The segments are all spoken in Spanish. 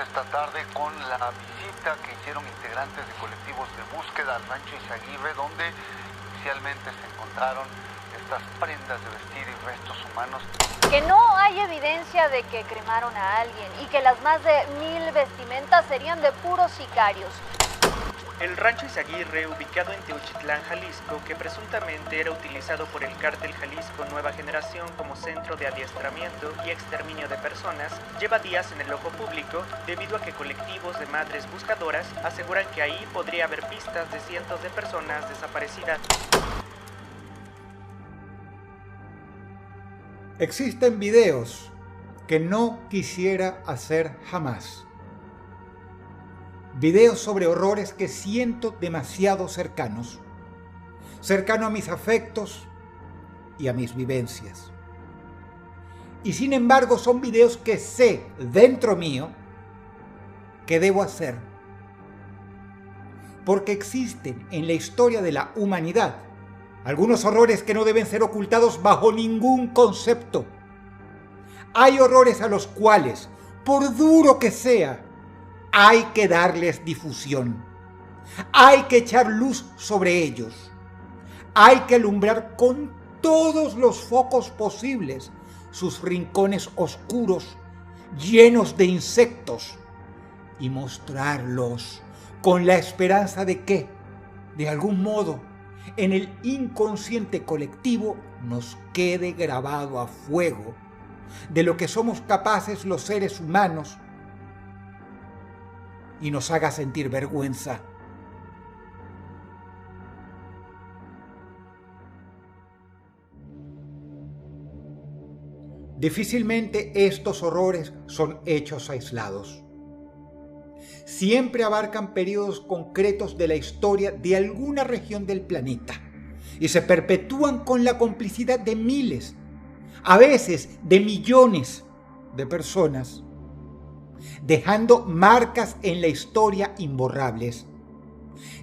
esta tarde con la visita que hicieron integrantes de colectivos de búsqueda al rancho Izaguirre, donde inicialmente se encontraron estas prendas de vestir y restos humanos. Que no hay evidencia de que cremaron a alguien y que las más de 1000 vestimentas serían de puros sicarios. El rancho Izaguirre, ubicado en Teuchitlán, Jalisco, que presuntamente era utilizado por el cártel Jalisco Nueva Generación como centro de adiestramiento y exterminio de personas, lleva días en el ojo público debido a que colectivos de madres buscadoras aseguran que ahí podría haber pistas de cientos de personas desaparecidas. Existen videos que no quisiera hacer jamás. Videos sobre horrores que siento demasiado cercanos. Cercano a mis afectos y a mis vivencias. Y sin embargo son videos que sé dentro mío que debo hacer. Porque existen en la historia de la humanidad algunos horrores que no deben ser ocultados bajo ningún concepto. Hay horrores a los cuales, por duro que sea, hay que darles difusión. Hay que echar luz sobre ellos. Hay que alumbrar con todos los focos posibles sus rincones oscuros, llenos de insectos, y mostrarlos con la esperanza de que, de algún modo, en el inconsciente colectivo nos quede grabado a fuego de lo que somos capaces los seres humanos y nos haga sentir vergüenza. Difícilmente estos horrores son hechos aislados. Siempre abarcan periodos concretos de la historia de alguna región del planeta y se perpetúan con la complicidad de miles, a veces de millones de personas, dejando marcas en la historia imborrables,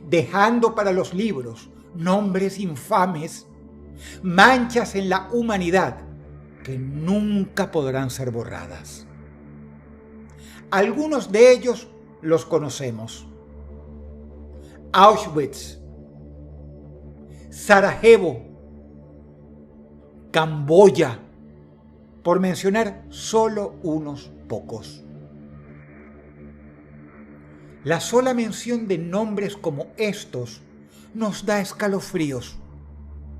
dejando para los libros nombres infames, manchas en la humanidad que nunca podrán ser borradas. Algunos de ellos los conocemos. Auschwitz, Sarajevo, Camboya, por mencionar solo unos pocos. La sola mención de nombres como estos nos da escalofríos,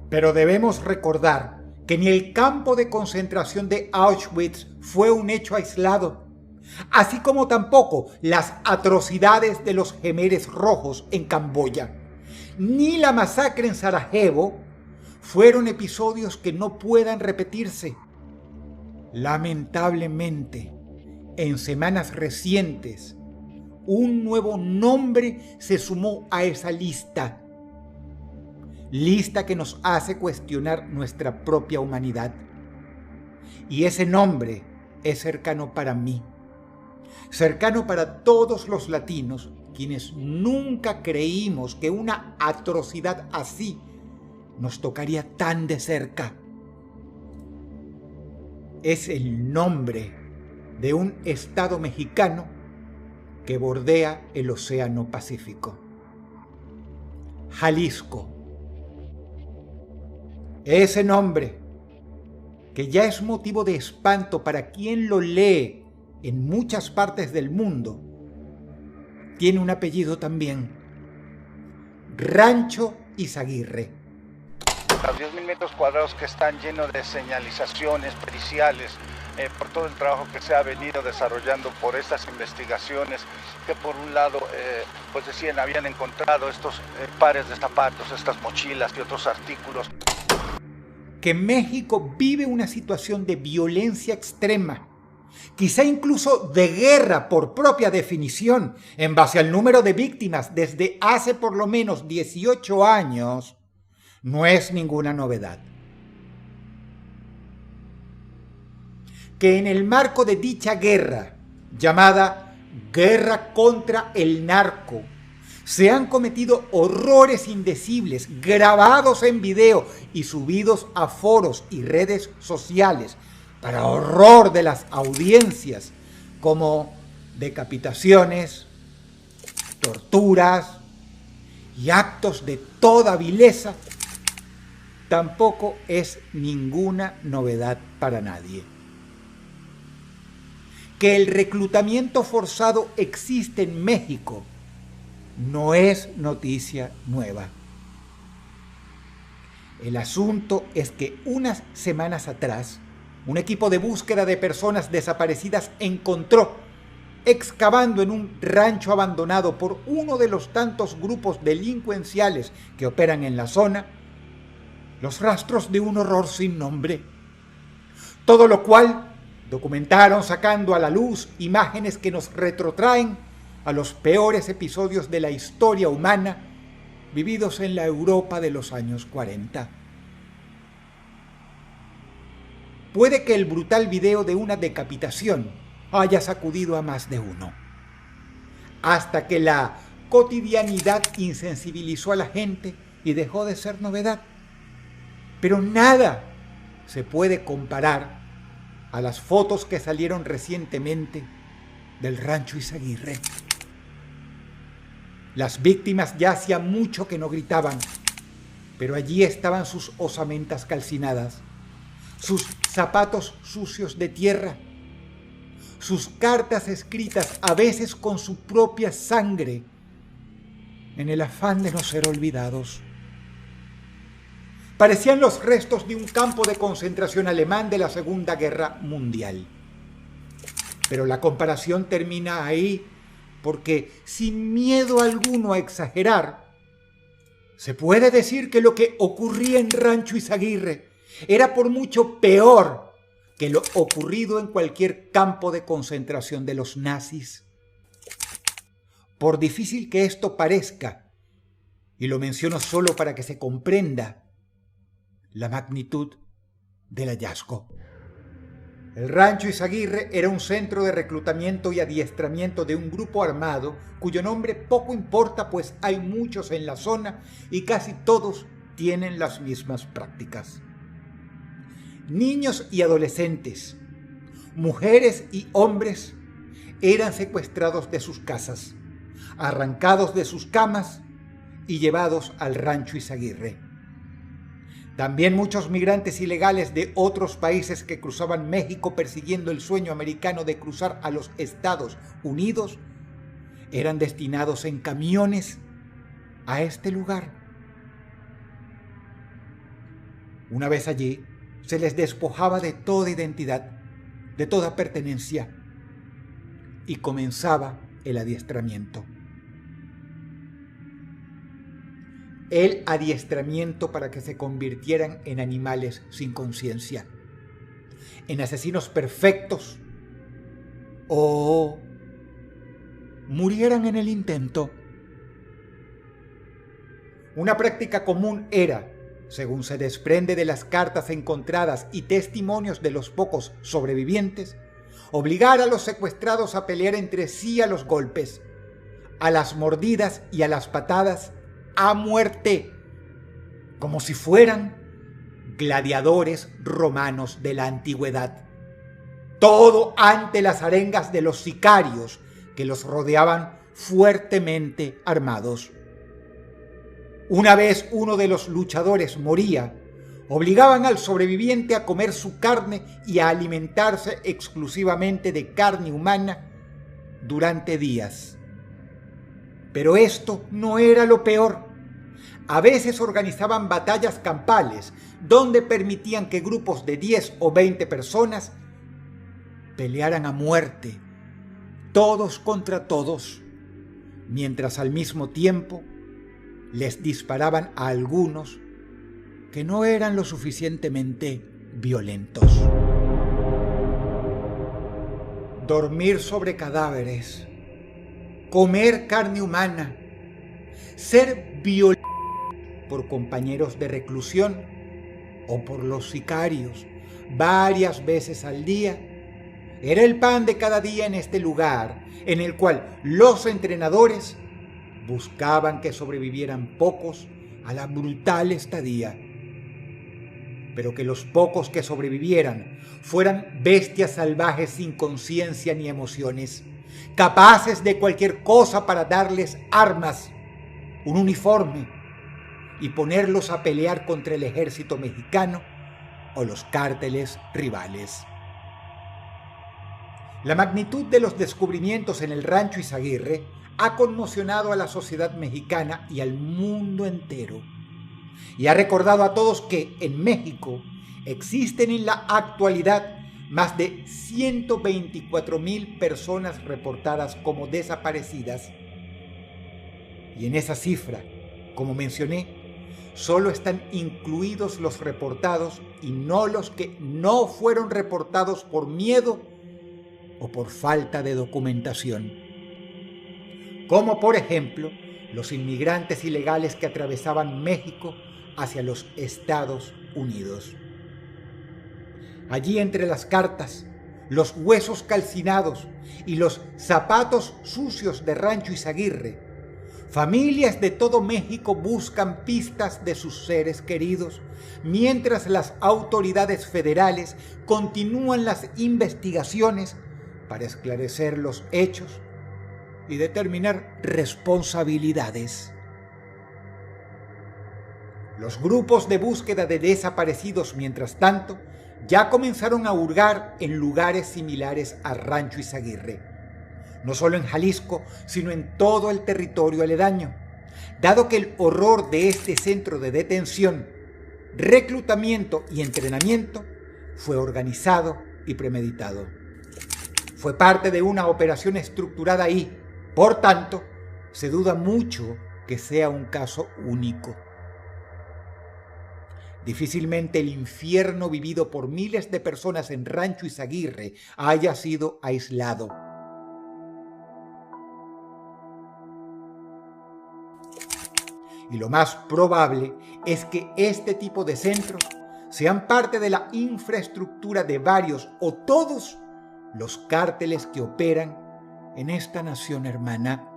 pero debemos recordar que ni el campo de concentración de Auschwitz fue un hecho aislado, así como tampoco las atrocidades de los Jemeres Rojos en Camboya, ni la masacre en Sarajevo fueron episodios que no puedan repetirse. Lamentablemente, en semanas recientes, un nuevo nombre se sumó a esa lista que nos hace cuestionar nuestra propia humanidad. Y ese nombre es cercano para mí, cercano para todos los latinos, quienes nunca creímos que una atrocidad así nos tocaría tan de cerca. Es el nombre de un estado mexicano que bordea el Océano Pacífico. Jalisco. Ese nombre, que ya es motivo de espanto para quien lo lee en muchas partes del mundo, tiene un apellido también: Rancho Izaguirre. Los 10.000 metros cuadrados que están llenos de señalizaciones periciales, por todo el trabajo que se ha venido desarrollando por estas investigaciones, que por un lado, pues decían, habían encontrado estos pares de zapatos, estas mochilas y otros artículos. Que México vive una situación de violencia extrema, quizá incluso de guerra por propia definición, en base al número de víctimas desde hace por lo menos 18 años, no es ninguna novedad. Que en el marco de dicha guerra, llamada Guerra contra el Narco, se han cometido horrores indecibles, grabados en video y subidos a foros y redes sociales, para horror de las audiencias, como decapitaciones, torturas y actos de toda vileza, tampoco es ninguna novedad para nadie. Que el reclutamiento forzado existe en México no es noticia nueva. El asunto es que unas semanas atrás, un equipo de búsqueda de personas desaparecidas encontró, excavando en un rancho abandonado por uno de los tantos grupos delincuenciales que operan en la zona, los rastros de un horror sin nombre. Todo lo cual documentaron sacando a la luz imágenes que nos retrotraen a los peores episodios de la historia humana vividos en la Europa de los años 40. Puede que el brutal video de una decapitación haya sacudido a más de uno, hasta que la cotidianidad insensibilizó a la gente y dejó de ser novedad. Pero nada se puede comparar a las fotos que salieron recientemente del rancho Izaguirre. Las víctimas ya hacía mucho que no gritaban, pero allí estaban sus osamentas calcinadas, sus zapatos sucios de tierra, sus cartas escritas a veces con su propia sangre, en el afán de no ser olvidados. Parecían los restos de un campo de concentración alemán de la Segunda Guerra Mundial. Pero la comparación termina ahí porque, sin miedo alguno a exagerar, se puede decir que lo que ocurría en Rancho Izaguirre era por mucho peor que lo ocurrido en cualquier campo de concentración de los nazis. Por difícil que esto parezca, y lo menciono solo para que se comprenda la magnitud del hallazgo. El rancho Izaguirre era un centro de reclutamiento y adiestramiento de un grupo armado cuyo nombre poco importa, pues hay muchos en la zona y casi todos tienen las mismas prácticas. Niños y adolescentes, mujeres y hombres eran secuestrados de sus casas, arrancados de sus camas y llevados al rancho Izaguirre. También muchos migrantes ilegales de otros países que cruzaban México persiguiendo el sueño americano de cruzar a los Estados Unidos eran destinados en camiones a este lugar. Una vez allí, se les despojaba de toda identidad, de toda pertenencia, y comenzaba el adiestramiento. El adiestramiento para que se convirtieran en animales sin conciencia, en asesinos perfectos, o murieran en el intento. Una práctica común era, según se desprende de las cartas encontradas y testimonios de los pocos sobrevivientes, obligar a los secuestrados a pelear entre sí a los golpes, a las mordidas y a las patadas, a muerte, como si fueran gladiadores romanos de la antigüedad. Todo ante las arengas de los sicarios que los rodeaban fuertemente armados. Una vez uno de los luchadores moría, obligaban al sobreviviente a comer su carne y a alimentarse exclusivamente de carne humana durante días. Pero esto no era lo peor. A veces organizaban batallas campales, donde permitían que grupos de 10 o 20 personas pelearan a muerte, todos contra todos, mientras al mismo tiempo les disparaban a algunos que no eran lo suficientemente violentos. Dormir sobre cadáveres, comer carne humana, ser violado por compañeros de reclusión o por los sicarios varias veces al día, era el pan de cada día en este lugar, en el cual los entrenadores buscaban que sobrevivieran pocos a la brutal estadía, pero que los pocos que sobrevivieran fueran bestias salvajes sin conciencia ni emociones, capaces de cualquier cosa para darles armas, un uniforme y ponerlos a pelear contra el ejército mexicano o los cárteles rivales. La magnitud de los descubrimientos en el Rancho Izaguirre ha conmocionado a la sociedad mexicana y al mundo entero, y ha recordado a todos que en México existen en la actualidad más de 124,000 personas reportadas como desaparecidas. Y en esa cifra, como mencioné, solo están incluidos los reportados y no los que no fueron reportados por miedo o por falta de documentación. Como por ejemplo, los inmigrantes ilegales que atravesaban México hacia los Estados Unidos. Allí entre las cartas, los huesos calcinados y los zapatos sucios de Rancho Izaguirre, familias de todo México buscan pistas de sus seres queridos, mientras las autoridades federales continúan las investigaciones para esclarecer los hechos y determinar responsabilidades. Los grupos de búsqueda de desaparecidos, mientras tanto, ya comenzaron a hurgar en lugares similares a Rancho Izaguirre, no solo en Jalisco, sino en todo el territorio aledaño, dado que el horror de este centro de detención, reclutamiento y entrenamiento fue organizado y premeditado. Fue parte de una operación estructurada y, por tanto, se duda mucho que sea un caso único. Difícilmente el infierno vivido por miles de personas en Rancho Izaguirre haya sido aislado. Y lo más probable es que este tipo de centros sean parte de la infraestructura de varios o todos los cárteles que operan en esta nación hermana.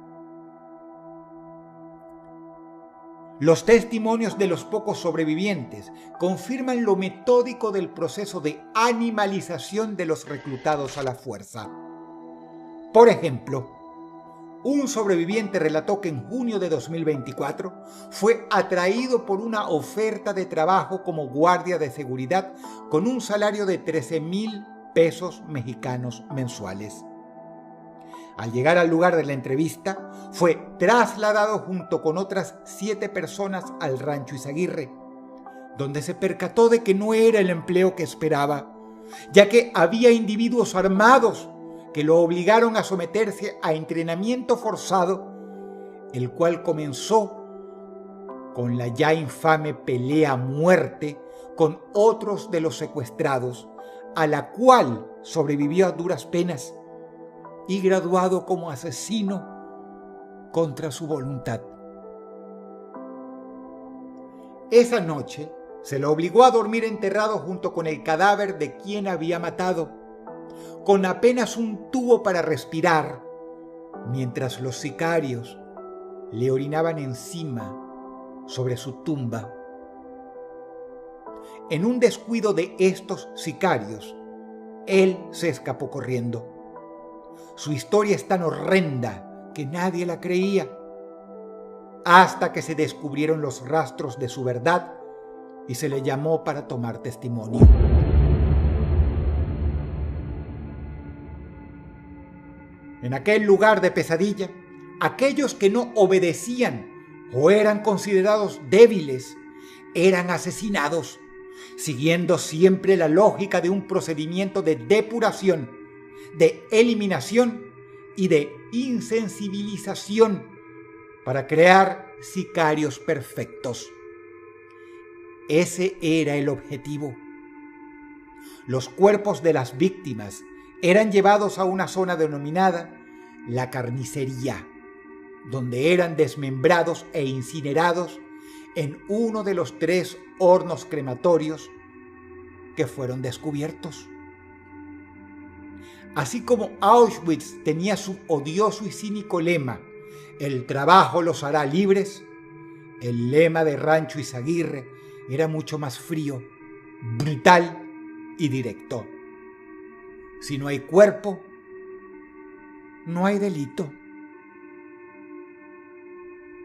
Los testimonios de los pocos sobrevivientes confirman lo metódico del proceso de animalización de los reclutados a la fuerza. Por ejemplo, un sobreviviente relató que en junio de 2024 fue atraído por una oferta de trabajo como guardia de seguridad con un salario de 13,000 pesos mexicanos mensuales. Al llegar al lugar de la entrevista, fue trasladado junto con otras 7 personas al Rancho Izaguirre, donde se percató de que no era el empleo que esperaba, ya que había individuos armados que lo obligaron a someterse a entrenamiento forzado, el cual comenzó con la ya infame pelea a muerte con otros de los secuestrados, a la cual sobrevivió a duras penas y graduado como asesino contra su voluntad. Esa noche se lo obligó a dormir enterrado junto con el cadáver de quien había matado, con apenas un tubo para respirar, mientras los sicarios le orinaban encima sobre su tumba. En un descuido de estos sicarios, él se escapó corriendo. Su historia es tan horrenda que nadie la creía, hasta que se descubrieron los rastros de su verdad y se le llamó para tomar testimonio. En aquel lugar de pesadilla, aquellos que no obedecían o eran considerados débiles eran asesinados, siguiendo siempre la lógica de un procedimiento de depuración, de eliminación y de insensibilización para crear sicarios perfectos. Ese era el objetivo. Los cuerpos de las víctimas eran llevados a una zona denominada la carnicería, donde eran desmembrados e incinerados en uno de los 3 hornos crematorios que fueron descubiertos. Así como Auschwitz tenía su odioso y cínico lema, el trabajo los hará libres, el lema de Rancho Izaguirre era mucho más frío, brutal y directo. Si no hay cuerpo, no hay delito.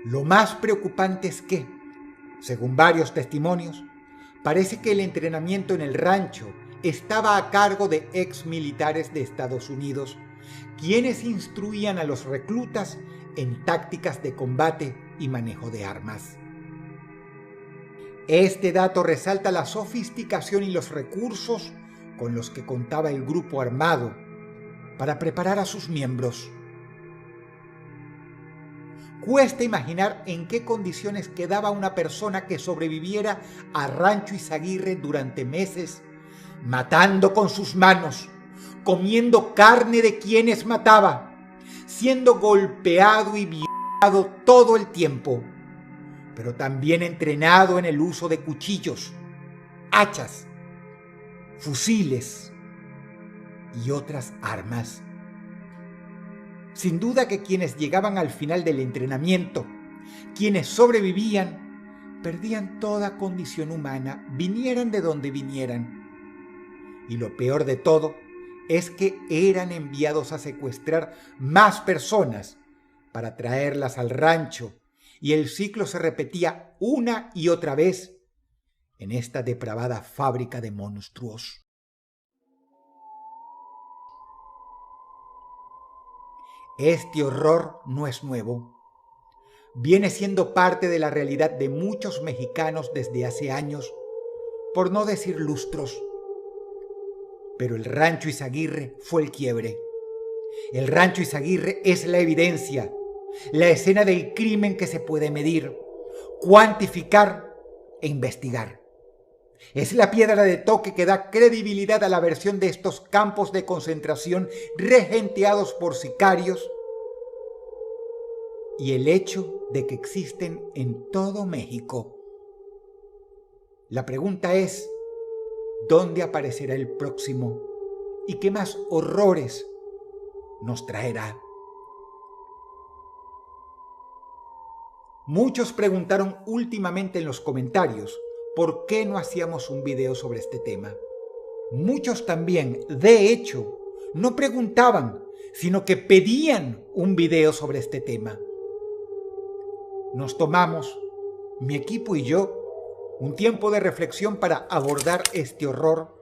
Lo más preocupante es que, según varios testimonios, parece que el entrenamiento en el rancho estaba a cargo de exmilitares de Estados Unidos, quienes instruían a los reclutas en tácticas de combate y manejo de armas. Este dato resalta la sofisticación y los recursos con los que contaba el grupo armado para preparar a sus miembros. Cuesta imaginar en qué condiciones quedaba una persona que sobreviviera a Rancho Izaguirre durante meses, matando con sus manos, comiendo carne de quienes mataba, siendo golpeado y violado todo el tiempo, pero también entrenado en el uso de cuchillos, hachas, fusiles y otras armas. Sin duda que quienes llegaban al final del entrenamiento, quienes sobrevivían, perdían toda condición humana, vinieran de donde vinieran. Y lo peor de todo es que eran enviados a secuestrar más personas para traerlas al rancho, y el ciclo se repetía una y otra vez en esta depravada fábrica de monstruos. Este horror no es nuevo. Viene siendo parte de la realidad de muchos mexicanos desde hace años, por no decir lustros. Pero el Rancho Izaguirre fue el quiebre. El Rancho Izaguirre es la evidencia, la escena del crimen que se puede medir, cuantificar e investigar. Es la piedra de toque que da credibilidad a la versión de estos campos de concentración regenteados por sicarios y el hecho de que existen en todo México. La pregunta es, ¿dónde aparecerá el próximo y qué más horrores nos traerá? Muchos preguntaron últimamente en los comentarios por qué no hacíamos un video sobre este tema. Muchos también, de hecho, no preguntaban, sino que pedían un video sobre este tema. Nos tomamos, mi equipo y yo, un tiempo de reflexión para abordar este horror,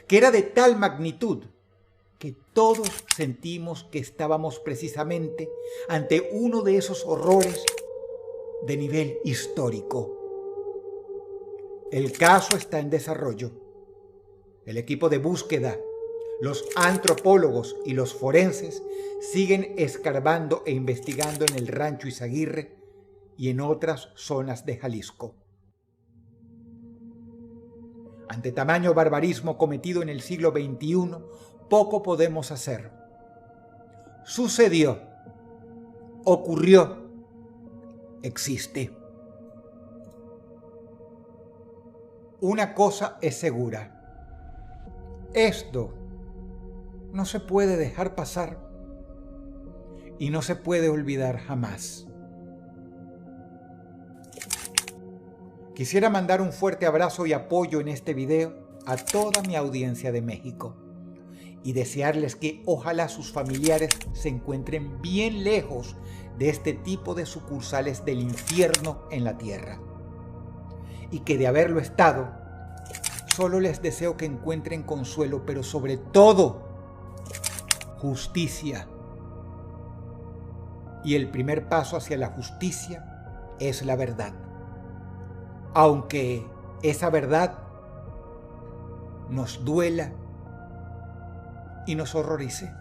que era de tal magnitud que todos sentimos que estábamos precisamente ante uno de esos horrores de nivel histórico. El caso está en desarrollo. El equipo de búsqueda, los antropólogos y los forenses siguen escarbando e investigando en el Rancho Izaguirre y en otras zonas de Jalisco. Ante tamaño barbarismo cometido en el siglo XXI, poco podemos hacer. Sucedió, ocurrió, existe. Una cosa es segura: esto no se puede dejar pasar y no se puede olvidar jamás. Quisiera mandar un fuerte abrazo y apoyo en este video a toda mi audiencia de México y desearles que ojalá sus familiares se encuentren bien lejos de este tipo de sucursales del infierno en la tierra, y que de haberlo estado, solo les deseo que encuentren consuelo, pero sobre todo, justicia. Y el primer paso hacia la justicia es la verdad, aunque esa verdad nos duela y nos horrorice.